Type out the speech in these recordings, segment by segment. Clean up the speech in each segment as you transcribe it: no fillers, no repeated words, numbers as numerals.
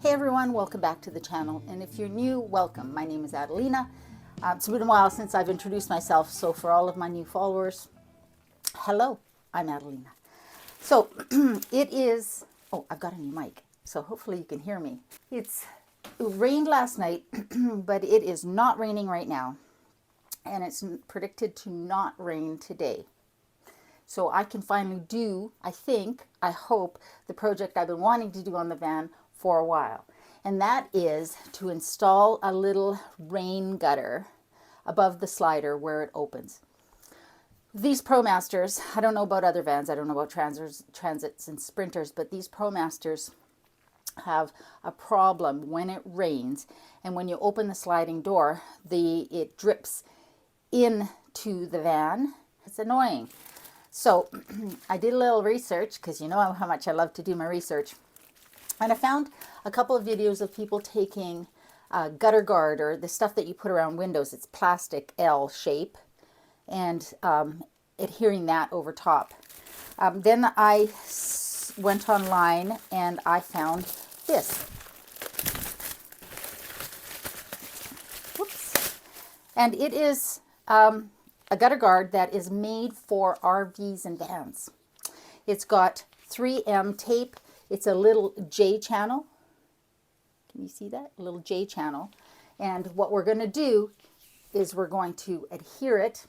Hey everyone, welcome back to the channel, and if you're new, welcome. My name is Adelina. It's been a while since I've introduced myself, so for all of my new followers, hello, I'm Adelina. So it is, oh, I've got a new mic, so hopefully you can hear me. It rained last night, but it is not raining right now, and it's predicted to not rain today. So I can finally do, I hope, the project I've been wanting to do on the van for a while. And that is to install a little rain gutter above the slider where it opens. These Promasters, I don't know about other vans, I don't know about Transits and Sprinters, but these Promasters have a problem when it rains, and when you open the sliding door, it drips into the van. It's annoying. So I did a little research, because you know how much I love to do my research. And I found a couple of videos of people taking gutter guard, or the stuff that you put around windows. It's plastic L shape, and adhering that over top. Then I went online and I found this. Whoops. And it is a gutter guard that is made for RVs and vans. It's got 3M tape. It's a little J channel. Can you see that? A little J channel. And what we're going to do is we're going to adhere it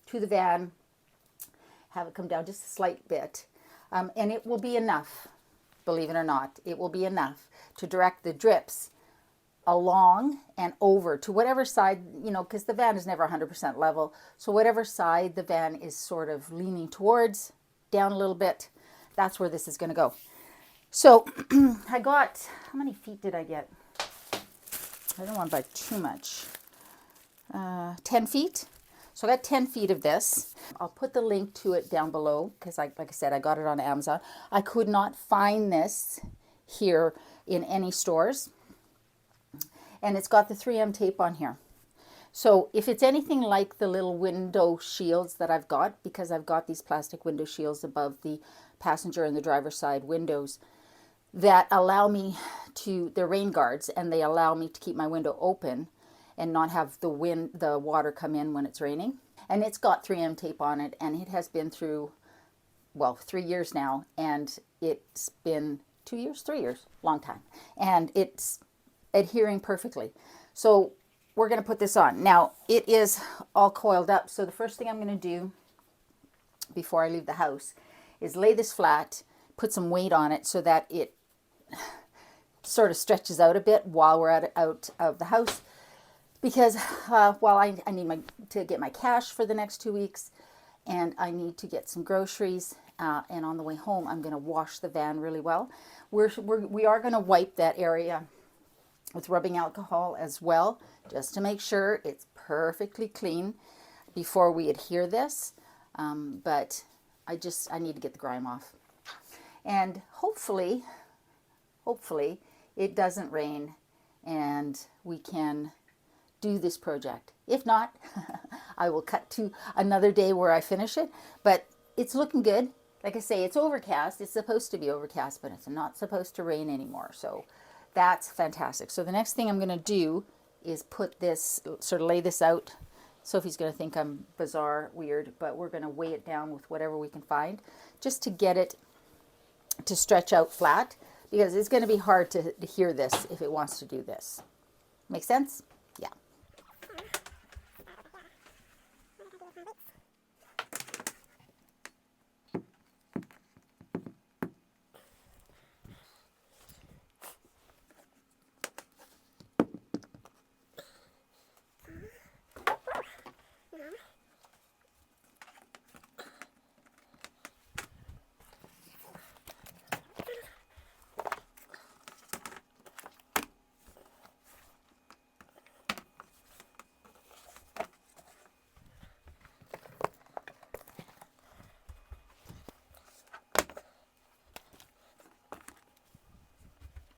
to the van, have it come down just a slight bit, and it will be enough, believe it or not. It will be enough to direct the drips along and over to whatever side, you know, because the van is never 100% level. So whatever side the van is sort of leaning towards, down a little bit, that's where this is going to go. So I got, how many feet did I get? I don't want to buy too much. 10 feet. So I got 10 feet of this. I'll put the link to it down below, because like I said, I got it on Amazon. I could not find this here in any stores. And it's got the 3M tape on here. So if it's anything like the little window shields that I've got, because I've got these plastic window shields above the passenger and the driver's side windows that allow me to, they're rain guards, and they allow me to keep my window open and not have the water come in when it's raining. And it's got 3M tape on it, and it has been through, well, 3 years now, and it's been 2 years, 3 years, long time. And it's adhering perfectly. So we're going to put this on. Now, it is all coiled up, so the first thing I'm going to do before I leave the house is lay this flat, put some weight on it so that it sort of stretches out a bit while we're out of the house, because I need to get my cash for the next 2 weeks, and I need to get some groceries, and on the way home I'm going to wash the van really well. We are going to wipe that area with rubbing alcohol as well, just to make sure it's perfectly clean before we adhere this. But I need to get the grime off. And hopefully it doesn't rain and we can do this project. If not, I will cut to another day where I finish it. But it's looking good. Like I say, it's overcast. It's supposed to be overcast, but it's not supposed to rain anymore. So that's fantastic. So the next thing I'm going to do is put this, sort of lay this out. Sophie's going to think I'm bizarre, weird, but we're going to weigh it down with whatever we can find, just to get it to stretch out flat, because it's going to be hard to hear this if it wants to do this. Make sense? Yeah.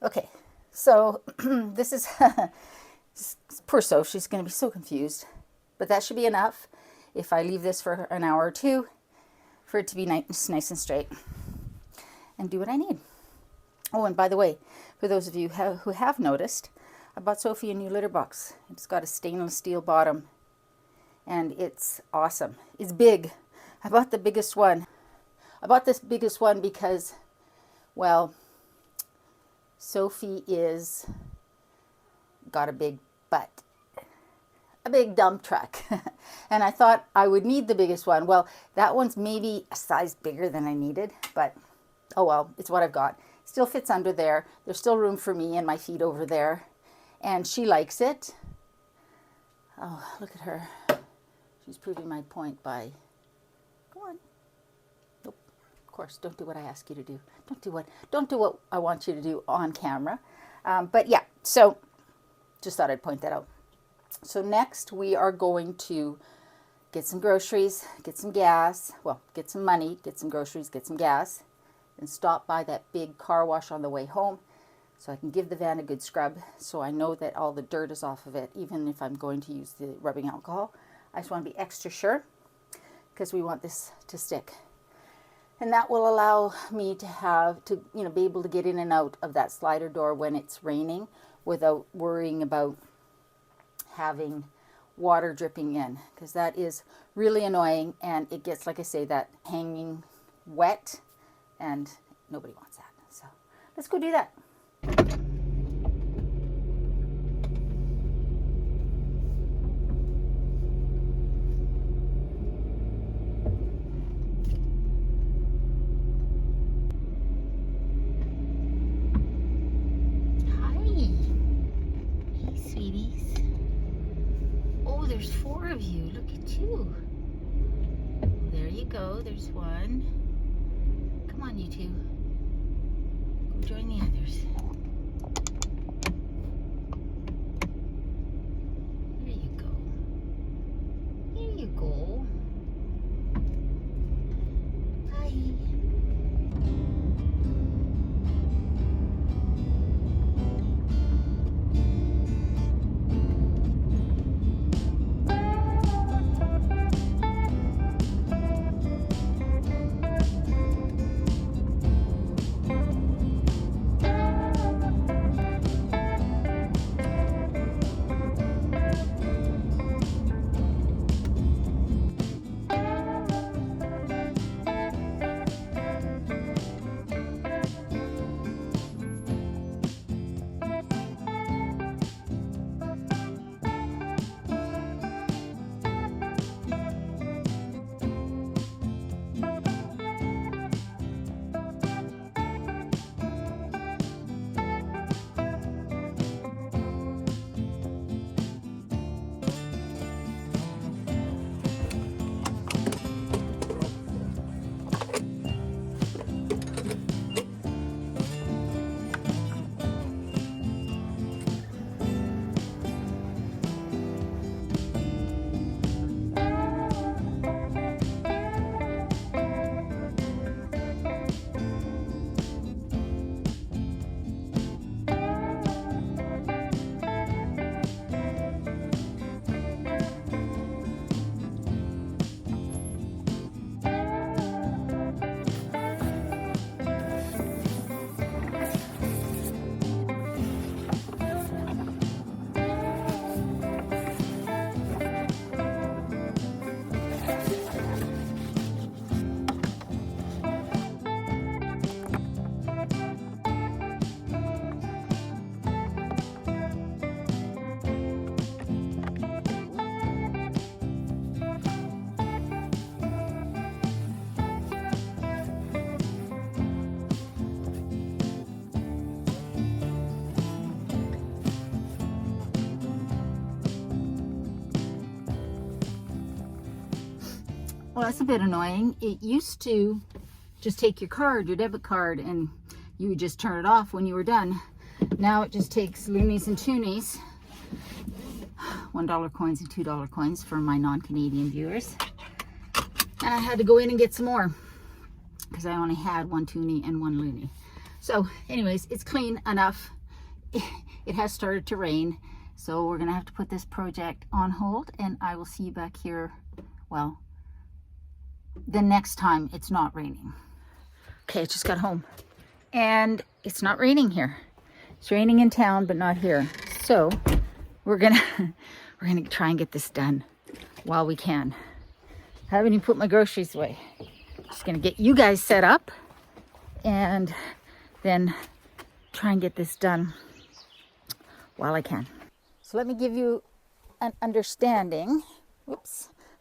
Okay, so this is poor Soph, she's going to be so confused, but that should be enough if I leave this for an hour or two for it to be nice and straight and do what I need. Oh, and by the way, for those of you who have noticed, I bought Sophie a new litter box. It's got a stainless steel bottom, and it's awesome. It's big. I bought the biggest one. I bought this biggest one because, well, Sophie is got a big butt, a big dump truck. And I thought I would need the biggest one. Well, that one's maybe a size bigger than I needed, but oh well, it's what I've got. Still fits under there. There's still room for me and my feet over there. And she likes it. Oh, look at her. She's proving my point by, go on. Nope. Of course, don't do what I ask you to do. Don't do what I want you to do on camera. But yeah, so just thought I'd point that out. So next we are going to get some groceries, get some gas, well, get some money, get some groceries, get some gas, and stop by that big car wash on the way home so I can give the van a good scrub so I know that all the dirt is off of it, even if I'm going to use the rubbing alcohol. I just want to be extra sure because we want this to stick. And that will allow me to be able to get in and out of that slider door when it's raining without worrying about having water dripping in, because that is really annoying and it gets, like I say, that hanging wet, and nobody wants that. So let's go do that. There's 4 of you. Look at you. There you go. There's one. Come on, you two. Go join the others. There you go. There you go. Hi. Well, that's a bit annoying. It used to just take your card, your debit card, and you would just turn it off when you were done. Now it just takes loonies and toonies, $1 coins and $2 coins for my non-Canadian viewers. And I had to go in and get some more because I only had 1 toonie and 1 loonie. So anyways, it's clean enough. It has started to rain, so we're gonna have to put this project on hold, and I will see you back here, well, the next time it's not raining. Okay, I just got home. And it's not raining here. It's raining in town, but not here. So we're gonna try and get this done while we can. I haven't even put my groceries away. Just gonna get you guys set up and then try and get this done while I can. So let me give you an understanding,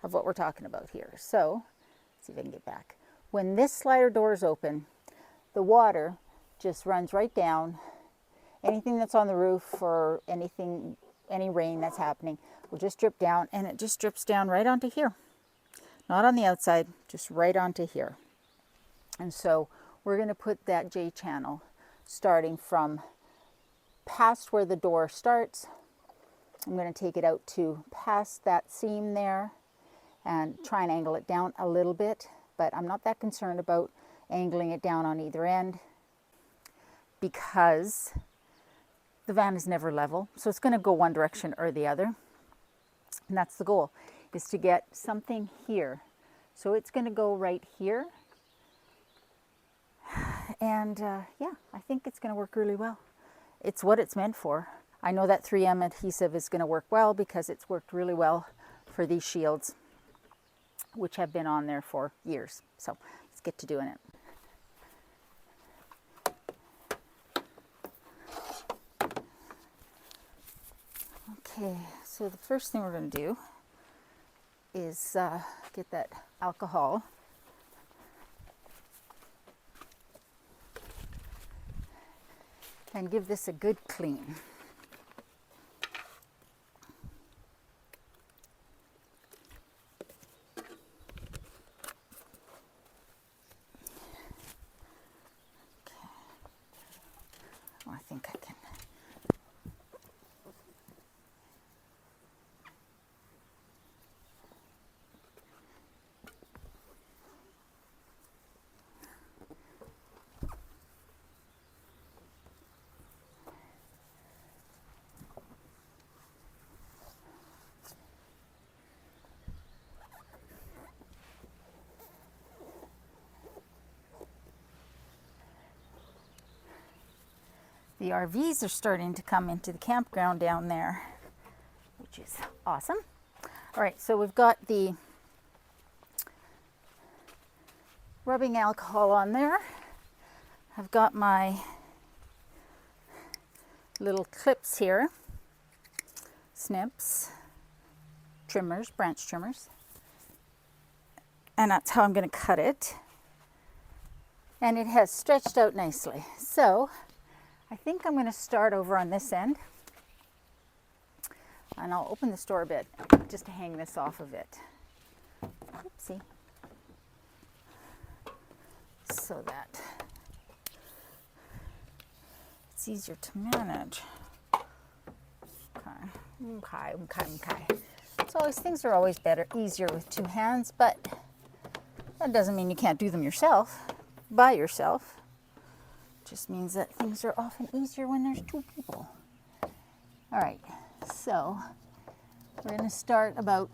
of what we're talking about here. So let's see if I can get back. When this slider door is open, the water just runs right down. Anything that's on the roof or anything, any rain that's happening will just drip down, and it just drips down right onto here. Not on the outside, just right onto here. And so we're going to put that J channel starting from past where the door starts. I'm going to take it out to past that seam there and try and angle it down a little bit, but I'm not that concerned about angling it down on either end because the van is never level. So it's going to go one direction or the other. And that's the goal, is to get something here. So it's going to go right here. And yeah, I think it's going to work really well. It's what it's meant for. I know that 3M adhesive is going to work well because it's worked really well for these shields, which have been on there for years. So let's get to doing it. Okay, so the first thing we're going to do is get that alcohol and give this a good clean. I think I can. The RVs are starting to come into the campground down there, which is awesome. All right, so we've got the rubbing alcohol on there. I've got my little clips here, snips, trimmers, branch trimmers, and that's how I'm going to cut it. And it has stretched out nicely. So I think I'm going to start over on this end, and I'll open this door a bit just to hang this off of it. Oopsie. So that it's easier to manage. Okay. So things are always better, easier with two hands, but that doesn't mean you can't do them yourself, by yourself. Just means that things are often easier when there's two people. All right, so we're going to start about,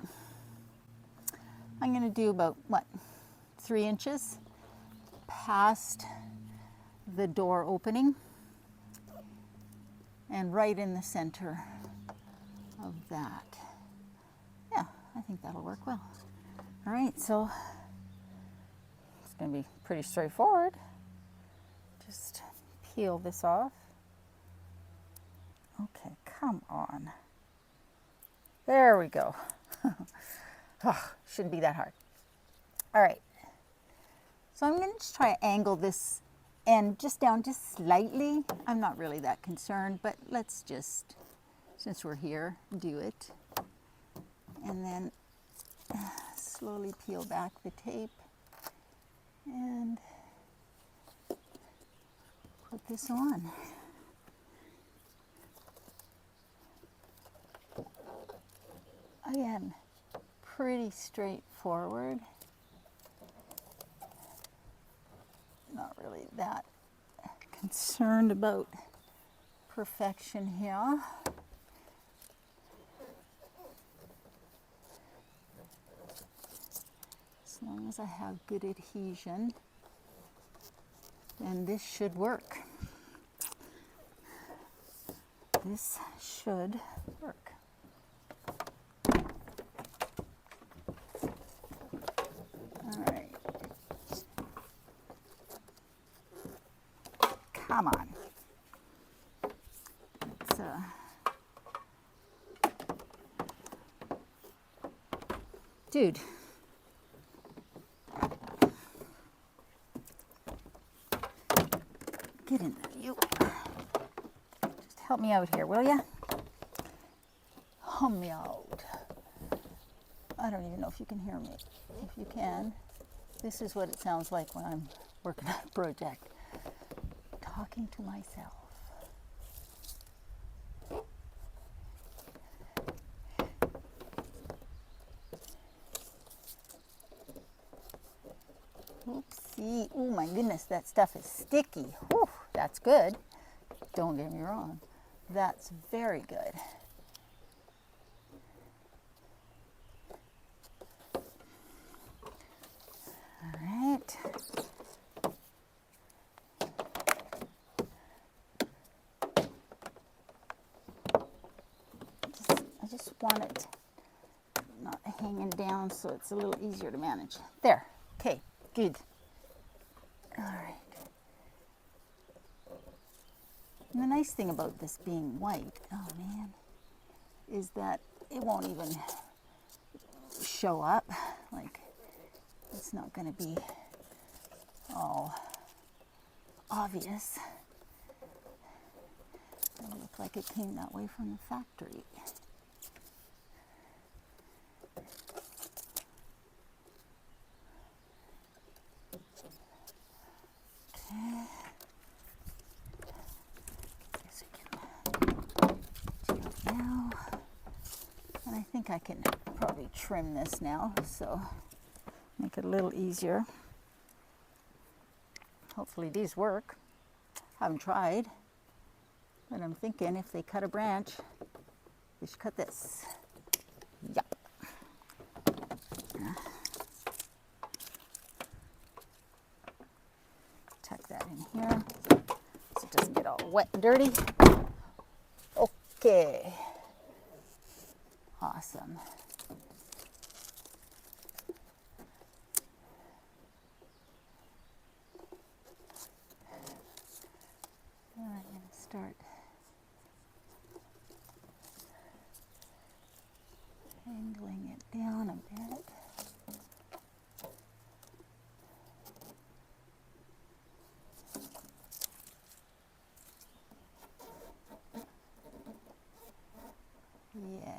I'm going to do about, 3 inches past the door opening and right in the center of that. Yeah, I think that'll work well. All right, so it's going to be pretty straightforward. Just peel this off. Okay, come on. There we go. Oh, shouldn't be that hard. All right. So I'm going to just try to angle this end just down just slightly. I'm not really that concerned, but let's just, since we're here, do it. And then slowly peel back the tape and put this on. Again, pretty straightforward. Not really that concerned about perfection here. As long as I have good adhesion. And this should work. This should work. All right. Come on. Let's, dude. Get in there, you. Just help me out here, will ya? Help me out. I don't even know if you can hear me. If you can, this is what it sounds like when I'm working on a project. Talking to myself. Oopsie. Oh my goodness, that stuff is sticky. Whew, that's good. Don't get me wrong. That's very good. All right. I just want it not hanging down so it's a little easier to manage. There. Okay, good. All right. And the nice thing about this being white, oh man, is that it won't even show up. Like, it's not going to be all obvious. It'll look like it came that way from the factory. Okay. Guess I can do it now. And I think I can probably trim this now, so make it a little easier. Hopefully these work. Haven't tried, but I'm thinking if they cut a branch, they should cut this. Yep. Tuck that in here so it doesn't get all wet and dirty. Okay. Awesome. I'm going to start angling it down a bit. Yeah.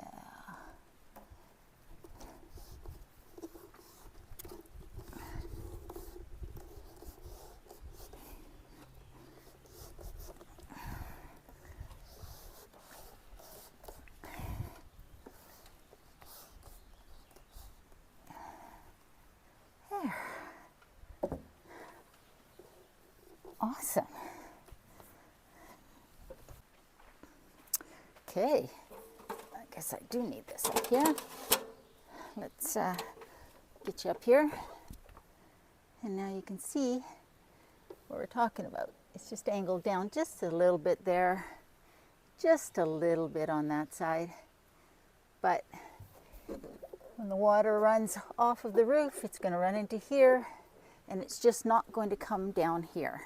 There. Awesome. Okay. I guess I do need this up here. Let's get you up here. And now you can see what we're talking about. It's just angled down just a little bit there, just a little bit on that side. But when the water runs off of the roof, it's going to run into here, and it's just not going to come down here.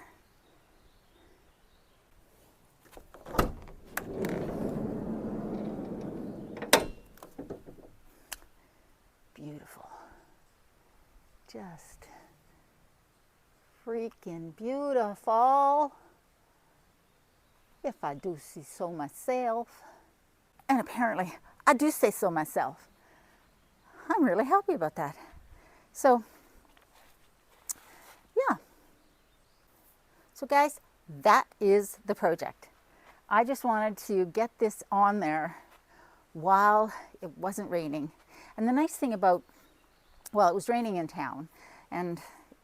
Beautiful. Just freaking beautiful, if I do say so myself. And apparently I do say so myself. I'm really happy about that. So yeah, so guys, that is the project. I just wanted to get this on there while it wasn't raining. And the nice thing about, well, it was raining in town, and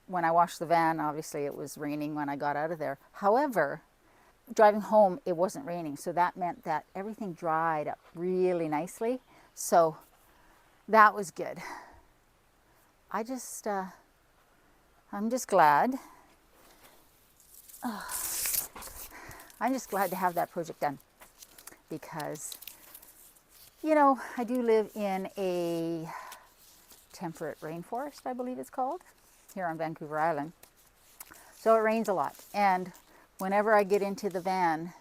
when I washed the van, obviously it was raining when I got out of there. However, driving home, it wasn't raining, so that meant that everything dried up really nicely. So that was good. I'm just glad I'm just glad to have that project done because, you know, I do live in a temperate rainforest, I believe it's called, here on Vancouver Island. So it rains a lot. And whenever I get into the van,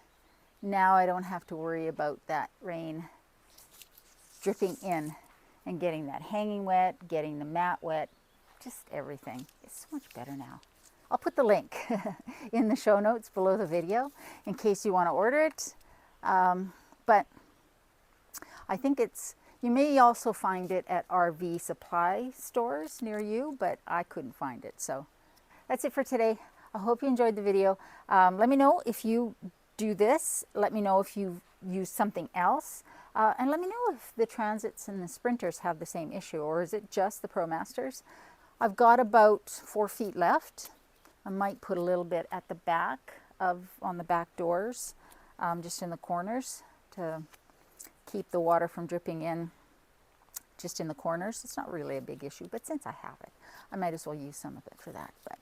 now I don't have to worry about that rain dripping in and getting that hanging wet, getting the mat wet, just everything. It's so much better now. I'll put the link in the show notes below the video in case you want to order it. But I think you may also find it at RV supply stores near you, but I couldn't find it. So that's it for today. I hope you enjoyed the video. Let me know if you do this. Let me know if you use something else. And let me know if the Transits and the Sprinters have the same issue, or is it just the Promasters? I've got about 4 feet left. I might put a little bit at the back on the back doors, just in the corners to keep the water from dripping in just in the corners. It's not really a big issue, but since I have it, I might as well use some of it for that. But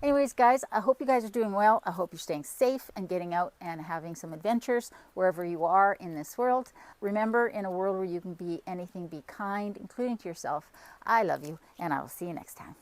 anyways, guys, I hope you guys are doing well. I hope you're staying safe and getting out and having some adventures wherever you are in this world. Remember, in a world where you can be anything, be kind, including to yourself. I love you, and I will see you next time.